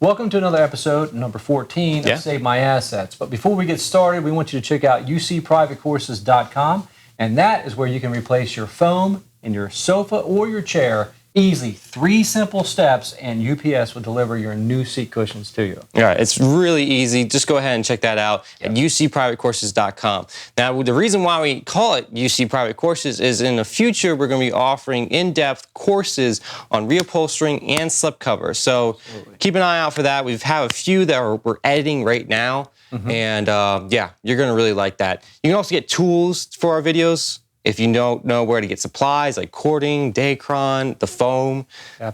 Welcome to another episode, number 14 of Save My Assets. But before we get started, we want you to check out ucprivatecourses.com, and that is where you can replace your foam in your sofa or your chair easily. 3 simple steps, and UPS will deliver your new seat cushions to you. Yeah, it's really easy. Just go ahead and check that out at ucprivatecourses.com. Now, the reason why we call it UC Private Courses is in the future, we're going to be offering in-depth courses on reupholstering and slipcovers. So keep an eye out for that. We've have a few that we're editing right now. And yeah, you're going to really like that. You can also get tools for our videos. If you don't know where to get supplies like cording, Decor, the foam,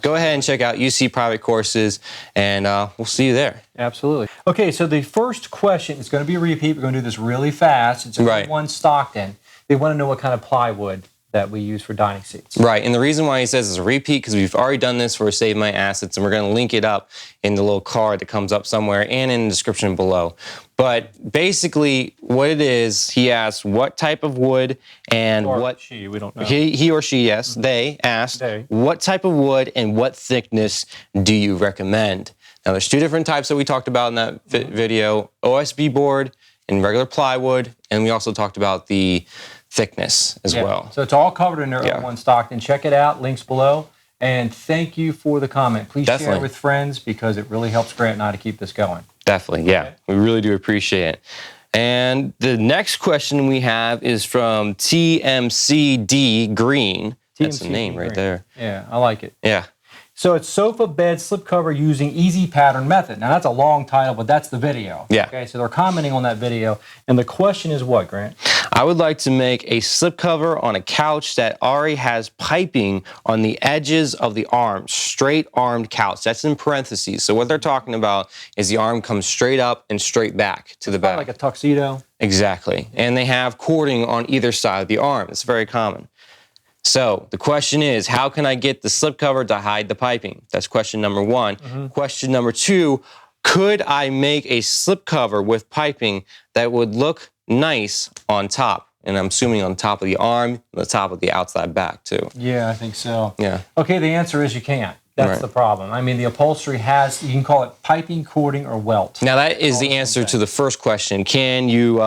go ahead and check out UC Private Courses, and we'll see you there. Absolutely. Okay, so the first question is going to be a repeat. We're going to do this really fast. It's one Stockton. They want to know what kind of plywood that we use for dining seats. Right, and the reason why he says it's a repeat because we've already done this for Save My Assets, and we're going to link it up in the little card that comes up somewhere and in the description below. But basically, what it is, he asked what type of wood and we don't know. He or she, yes, they asked what type of wood and what thickness do you recommend? Now, there's 2 different types that we talked about in that video: OSB board and regular plywood, and we also talked about the thickness as well. So it's all covered in there one Stockton. Check it out, links below. And thank you for the comment. Please share it with friends because it really helps Grant and I to keep this going. Definitely, yeah. Okay. We really do appreciate it. And the next question we have is from tmcdgreen. That's the name right there. Yeah, I like it. Yeah. So it's sofa bed slipcover using easy pattern method. Now that's a long title, but that's the video. Yeah. Okay, so they're commenting on that video. And the question is what, Grant? I would like to make a slipcover on a couch that already has piping on the edges of the arms, straight armed couch. That's in parentheses. So what they're talking about is the arm comes straight up and straight back to the back. Like a tuxedo. Exactly. And they have cording on either side of the arm. It's very common. So the question is, how can I get the slipcover to hide the piping? That's question number 1. Question number 2, could I make a slipcover with piping that would look nice on top? And I'm assuming on top of the arm, and the top of the outside back too. Yeah, I think so. Yeah. Okay, the answer is you can't. That's the problem. I mean, the upholstery has, you can call it piping, cording, or welt. Now that is the answer to the first question. Can you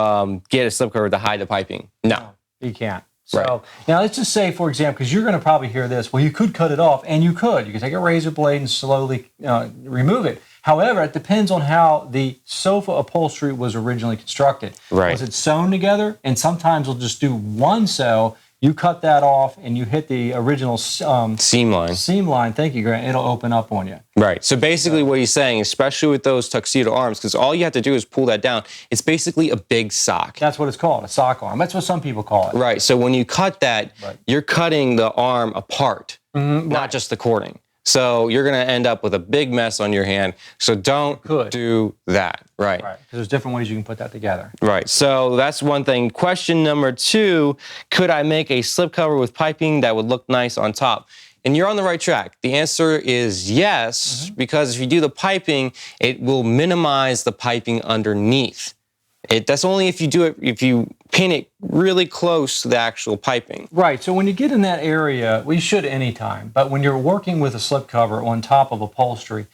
get a slipcover to hide the piping? No. You can't. So now let's just say, for example, because you're going to probably hear this, well, you could cut it off, and you could. You could take a razor blade and slowly remove it. However, it depends on how the sofa upholstery was originally constructed. Right. Was it sewn together? And sometimes we'll just do one sew. You cut that off, and you hit the original seam line. Seam line. Thank you, Grant. It'll open up on you. Right. So basically what he's saying, especially with those tuxedo arms, because all you have to do is pull that down, it's basically a big sock. That's what it's called, a sock arm. That's what some people call it. Right. So when you cut that, you're cutting the arm apart, not just the cording. So you're going to end up with a big mess on your hand. So don't do that. Right. Right. Because there's different ways you can put that together. Right. So that's one thing. Question number 2, could I make a slipcover with piping that would look nice on top? And you're on the right track. The answer is yes, because if you do the piping, it will minimize the piping underneath. That's only if you do it, if you pin it really close to the actual piping. Right, so when you get in that area, we should anytime, but when you're working with a slipcover on top of upholstery,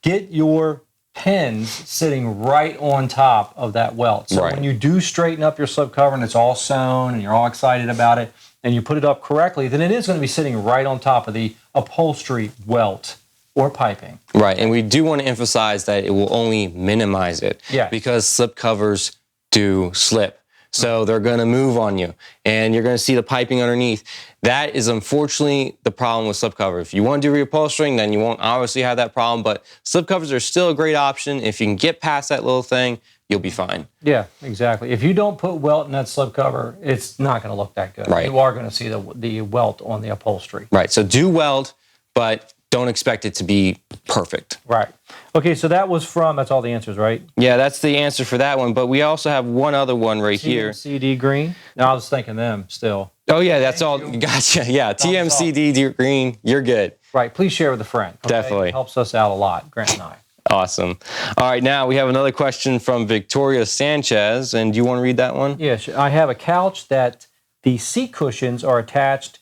get your pins sitting right on top of that welt. So when you do straighten up your slipcover and it's all sewn and you're all excited about it, and you put it up correctly, then it is going to be sitting right on top of the upholstery welt or piping. Right, and we do want to emphasize that it will only minimize it because slipcovers do slip. So they're going to move on you, and you're going to see the piping underneath. That is unfortunately the problem with slipcovers. If you want to do reupholstering, then you won't obviously have that problem, but slipcovers are still a great option. If you can get past that little thing, you'll be fine. Yeah, exactly. If you don't put welt in that slipcover, it's not going to look that good. Right. You are going to see the welt on the upholstery. Right, so do weld, but don't expect it to be perfect. Right. Okay, so that was that's all the answers, right? Yeah, that's the answer for that one, but we also have one other one right here. tmcdgreen? No, I was thinking them still. Oh yeah, that's all. Gotcha. Yeah, tmcdgreen, you're good. Right, please share with a friend. Okay? Definitely. It helps us out a lot, Grant and I. Awesome. All right, now we have another question from Victoria Sanchez, and do you want to read that one? Yes, I have a couch that the seat cushions are attached.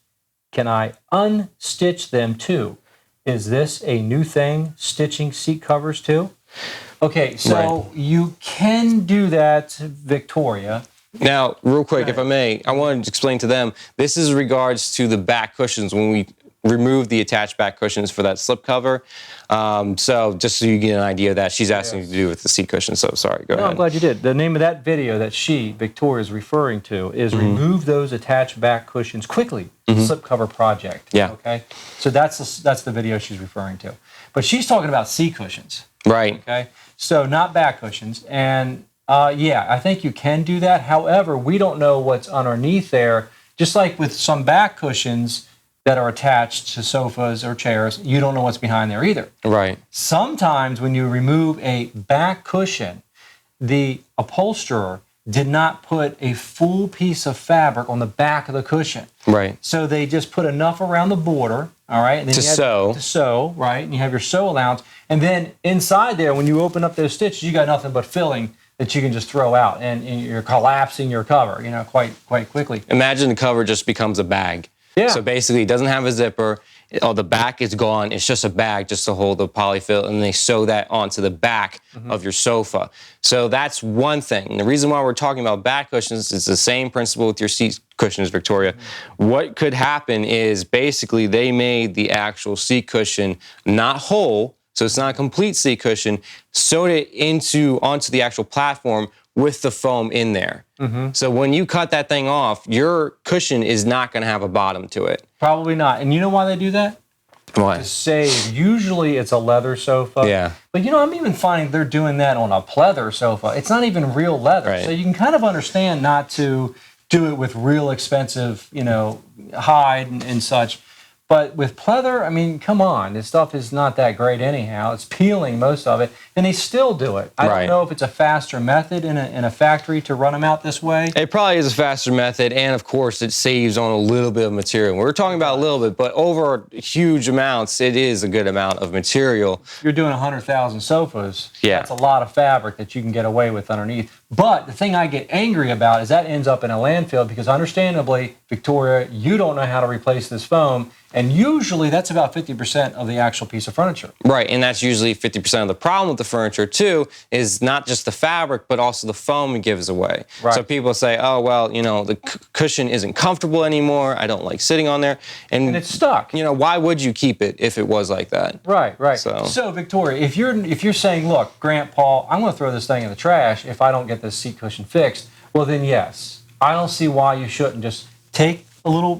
Can I unstitch them too? is this a new thing, stitching seat covers too? Okay, so you can do that, Victoria. Now, real quick, if I may, I wanted to explain to them, this is regards to the back cushions when we remove the attached back cushions for that slip cover. So just so you get an idea of that, she's asking to do with the seat cushion. So sorry, go ahead. I'm glad you did. The name of that video that Victoria, is referring to is remove those attached back cushions quickly. Slipcover project. Yeah. Okay. So that's the video she's referring to. But she's talking about seat cushions. Right. Okay. So not back cushions. And yeah, I think you can do that. However, we don't know what's underneath there. Just like with some back cushions that are attached to sofas or chairs, you don't know what's behind there either. Right. Sometimes when you remove a back cushion, the upholsterer did not put a full piece of fabric on the back of the cushion. Right. So they just put enough around the border, all right? And then To sew. To sew, right? And you have your sew allowance. And then inside there, when you open up those stitches, you got nothing but filling that you can just throw out. And you're collapsing your cover, quite quickly. Imagine the cover just becomes a bag. Yeah. So basically, it doesn't have a zipper. The back is gone. It's just a bag just to hold the polyfill, and they sew that onto the back of your sofa. So that's one thing. And the reason why we're talking about back cushions is the same principle with your seat cushions, Victoria. What could happen is basically they made the actual seat cushion not whole, so it's not a complete seat cushion, sewed it onto the actual platform with the foam in there. So when you cut that thing off, your cushion is not going to have a bottom to it. Probably not. And you know why they do that? Why? To save. Usually it's a leather sofa. Yeah. But I'm even finding they're doing that on a pleather sofa. It's not even real leather. Right. So you can kind of understand not to do it with real expensive, hide and such. But with pleather, I mean, come on. This stuff is not that great anyhow. It's peeling most of it. And they still do it. I don't know if it's a faster method in a factory to run them out this way. It probably is a faster method, and of course, it saves on a little bit of material. We're talking about a little bit, but over huge amounts, it is a good amount of material. You're doing 100,000 sofas. Yeah. That's a lot of fabric that you can get away with underneath. But the thing I get angry about is that ends up in a landfill because understandably, Victoria, you don't know how to replace this foam. And usually that's about 50% of the actual piece of furniture. Right, and that's usually 50% of the problem with the furniture too, is not just the fabric, but also the foam it gives away. Right. So people say, oh, well, the cushion isn't comfortable anymore. I don't like sitting on there. And it's stuck. Why would you keep it if it was like that? Right. So Victoria, if you're saying, look, Grant, Paul, I'm going to throw this thing in the trash if I don't get this seat cushion fixed, well then yes. I don't see why you shouldn't just take a little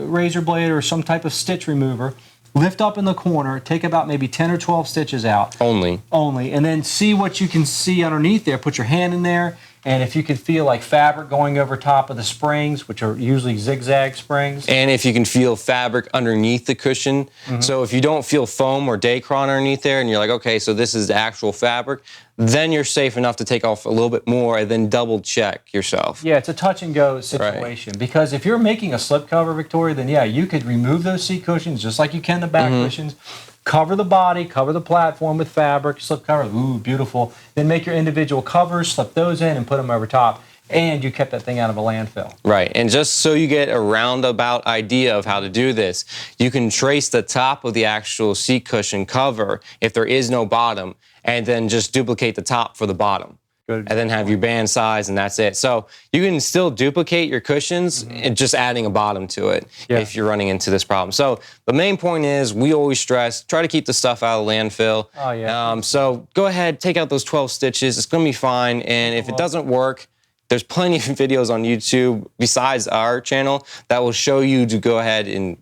razor blade or some type of stitch remover, lift up in the corner, take about maybe 10 or 12 stitches out. Only, and then see what you can see underneath there. Put your hand in there, and if you can feel like fabric going over top of the springs, which are usually zigzag springs. And if you can feel fabric underneath the cushion. So if you don't feel foam or Decor underneath there, and you're like, okay, so this is the actual fabric, then you're safe enough to take off a little bit more and then double check yourself. Yeah, it's a touch and go situation. Because if you're making a slipcover, Victoria, then yeah, you could remove those seat cushions just like you can the back cushions. Cover the body, cover the platform with fabric, slipcover, ooh, beautiful. Then make your individual covers, slip those in and put them over top. And you kept that thing out of a landfill. Right, and just so you get a roundabout idea of how to do this, you can trace the top of the actual seat cushion cover if there is no bottom, and then just duplicate the top for the bottom. Good. And then have your band size, and that's it. So you can still duplicate your cushions, and just adding a bottom to it if you're running into this problem. So the main point is, we always stress, try to keep the stuff out of the landfill. Oh, yeah. So go ahead, take out those 12 stitches. It's going to be fine, and if it doesn't work, there's plenty of videos on YouTube besides our channel that will show you to go ahead and,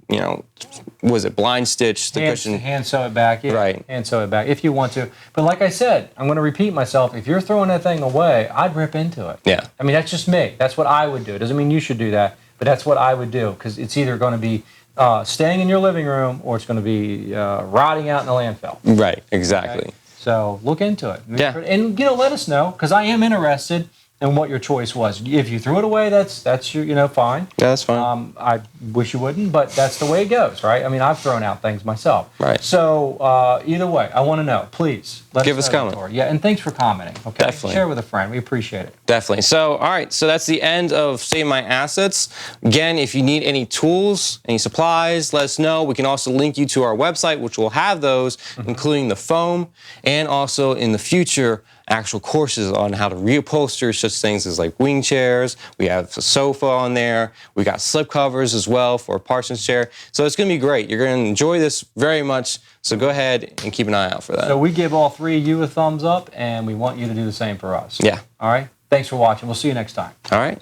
blind stitch the cushion. Hand sew it back. Yeah, right. Hand sew it back if you want to. But like I said, I'm going to repeat myself. If you're throwing that thing away, I'd rip into it. Yeah. I mean, that's just me. That's what I would do. It doesn't mean you should do that, but that's what I would do because it's either going to be staying in your living room or it's going to be rotting out in the landfill. Right, exactly. Okay? So look into it. Yeah. And, let us know because I am interested. and what your choice was. If you threw it away, that's your, fine. Yeah, that's fine. I wish you wouldn't, but that's the way it goes, right? I mean, I've thrown out things myself. Right. So either way, I want to know. Please give us a comment. Yeah, and thanks for commenting. Okay. Definitely. Share with a friend. We appreciate it. Definitely. So, all right. So that's the end of Save My Assets. Again, if you need any tools, any supplies, let us know. We can also link you to our website, which will have those, including the foam, and also in the future, actual courses on how to reupholster such things as like wing chairs. We have a sofa on there. We got slip covers as well for a Parsons chair. So it's going to be great. You're going to enjoy this very much. So go ahead and keep an eye out for that. So we give all three of you a thumbs up, and we want you to do the same for us. Yeah. All right? Thanks for watching. We'll see you next time. All right.